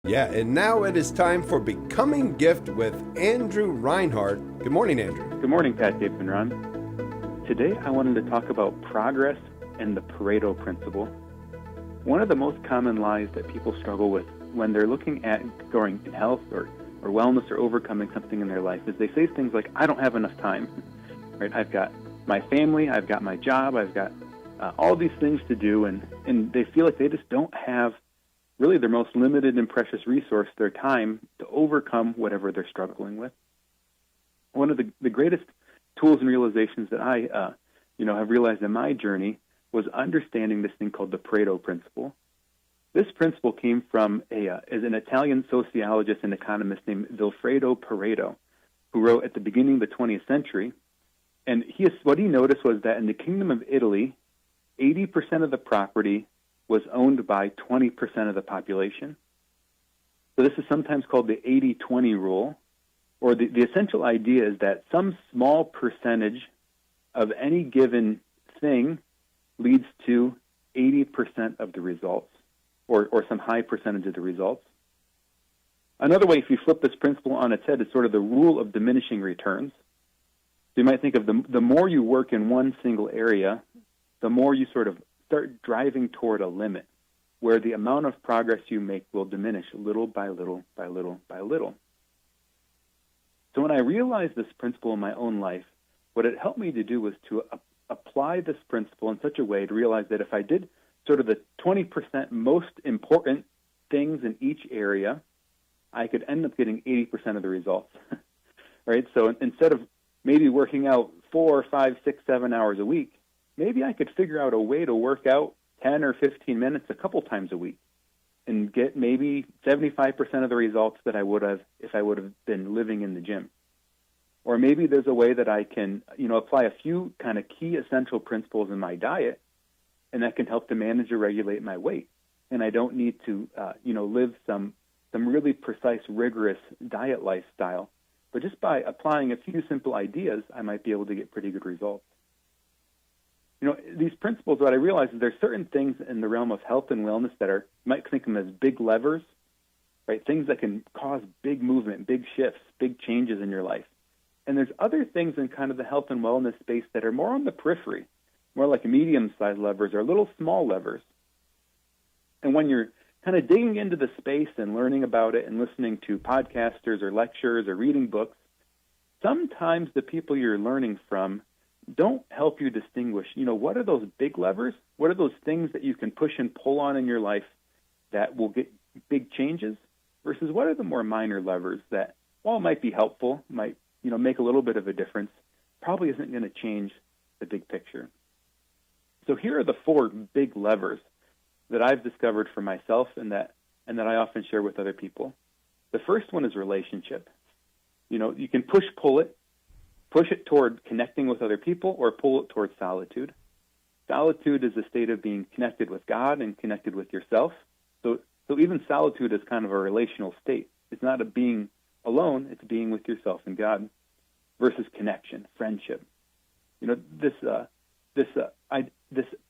Yeah, and now it is time for Becoming Gift with Andrew Reinhart. Good morning, Andrew. Good morning, Pat, Dave, and Ron. Today I wanted to talk about progress and the Pareto Principle. One of the most common lies that people struggle with when they're looking at growing in health or wellness or overcoming something in their life is they say things like, I don't have enough time. Right? I've got my family, I've got my job, I've got all these things to do, and they feel like they just don't have really their most limited and precious resource, their time, to overcome whatever they're struggling with. One of the greatest tools and realizations that I have realized in my journey was understanding this thing called the Pareto Principle. This principle came from as an Italian sociologist and economist named Vilfredo Pareto, who wrote at the beginning of the 20th century. And what he noticed was that in the Kingdom of Italy, 80% of the property was owned by 20% of the population. So this is sometimes called the 80-20 rule, or the essential idea is that some small percentage of any given thing leads to 80% of the results, or some high percentage of the results. Another way, if you flip this principle on its head, is sort of the rule of diminishing returns. So you might think of the more you work in one single area, the more you sort of start driving toward a limit where the amount of progress you make will diminish little by little by little by little. So when I realized this principle in my own life, what it helped me to do was to apply this principle in such a way to realize that if I did sort of the 20% most important things in each area, I could end up getting 80% of the results. Right? So instead of maybe working out 4, 5, 6, 7 hours a week, maybe I could figure out a way to work out 10 or 15 minutes a couple times a week and get maybe 75% of the results that I would have if I would have been living in the gym. Or maybe there's a way that I can, apply a few kind of key essential principles in my diet, and that can help to manage or regulate my weight. And I don't need to, live some really precise, rigorous diet lifestyle. But just by applying a few simple ideas, I might be able to get pretty good results. These principles, what I realize is there's certain things in the realm of health and wellness that you might think of them as big levers, right? Things that can cause big movement, big shifts, big changes in your life. And there's other things in kind of the health and wellness space that are more on the periphery, more like medium-sized levers or little small levers. And when you're kind of digging into the space and learning about it and listening to podcasters or lectures or reading books, sometimes the people you're learning from don't help you distinguish, what are those big levers? What are those things that you can push and pull on in your life that will get big changes versus what are the more minor levers that, while might be helpful, might, make a little bit of a difference, probably isn't going to change the big picture. So here are the 4 big levers that I've discovered for myself and that I often share with other people. The first one is relationship. You can push it toward connecting with other people or pull it toward solitude. Solitude is a state of being connected with God and connected with yourself. So even solitude is kind of a relational state. It's not a being alone, it's being with yourself and God versus connection, friendship. This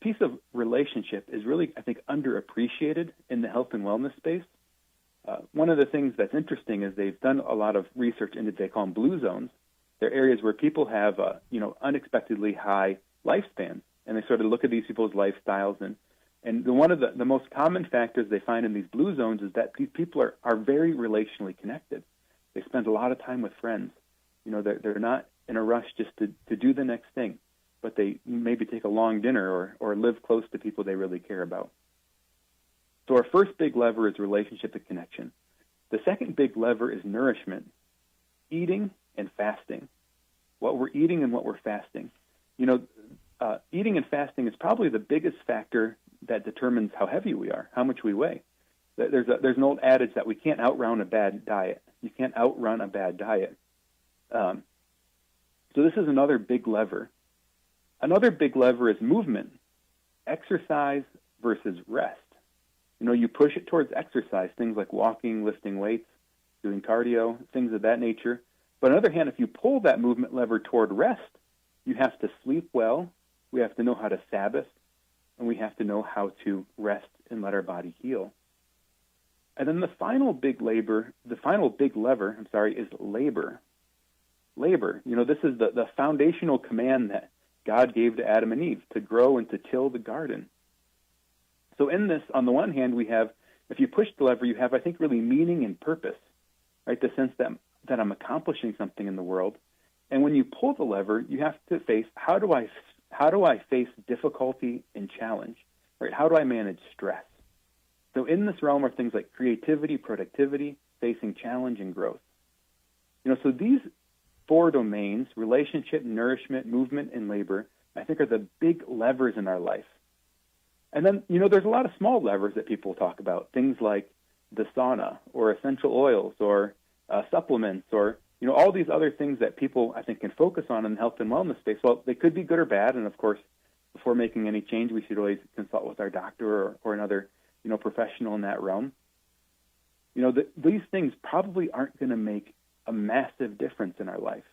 piece of relationship is really, I think, underappreciated in the health and wellness space. One of the things that's interesting is they've done a lot of research into, they call them blue zones. They're areas where people have, unexpectedly high lifespans, and they sort of look at these people's lifestyles. And one of the most common factors they find in these blue zones is that these people are very relationally connected. They spend a lot of time with friends. They're not in a rush just to do the next thing, but they maybe take a long dinner or live close to people they really care about. So our first big lever is relationship and connection. The second big lever is nourishment, eating and fasting. What we're eating and what we're fasting. Eating and fasting is probably the biggest factor that determines how heavy we are, how much we weigh. There's an old adage that we can't outrun a bad diet. You can't outrun a bad diet. So this is another big lever. Another big lever is movement, exercise versus rest. You push it towards exercise, things like walking, lifting weights, doing cardio, things of that nature. But on the other hand, if you pull that movement lever toward rest, you have to sleep well, we have to know how to Sabbath, and we have to know how to rest and let our body heal. And then the final big lever, is labor. Labor. This is the foundational command that God gave to Adam and Eve to grow and to till the garden. So in this, on the one hand, we have, if you push the lever, you have, I think, really meaning and purpose, right? The sense that I'm accomplishing something in the world. And when you pull the lever, you have to face, how do I face difficulty and challenge, right? How do I manage stress? So in this realm are things like creativity, productivity, facing challenge, and growth. So these 4 domains, relationship, nourishment, movement, and labor, I think are the big levers in our life. And then, there's a lot of small levers that people talk about, things like the sauna or essential oils or supplements or, all these other things that people, I think, can focus on in the health and wellness space. Well, they could be good or bad. And, of course, before making any change, we should always consult with our doctor or another, professional in that realm. These things probably aren't going to make a massive difference in our life.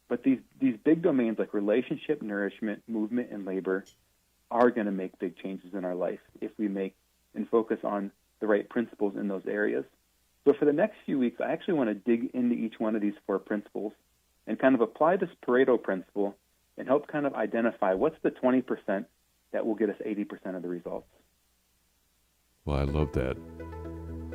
But these big domains like relationship, nourishment, movement, and labor are going to make big changes in our life if we make and focus on the right principles in those areas. So for the next few weeks, I actually want to dig into each one of these 4 principles and kind of apply this Pareto principle and help kind of identify what's the 20% that will get us 80% of the results. Well, I love that.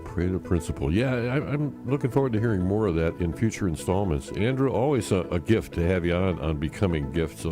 Pareto Principle. Yeah, I'm looking forward to hearing more of that in future installments. Andrew, always a gift to have you on Becoming Gift. So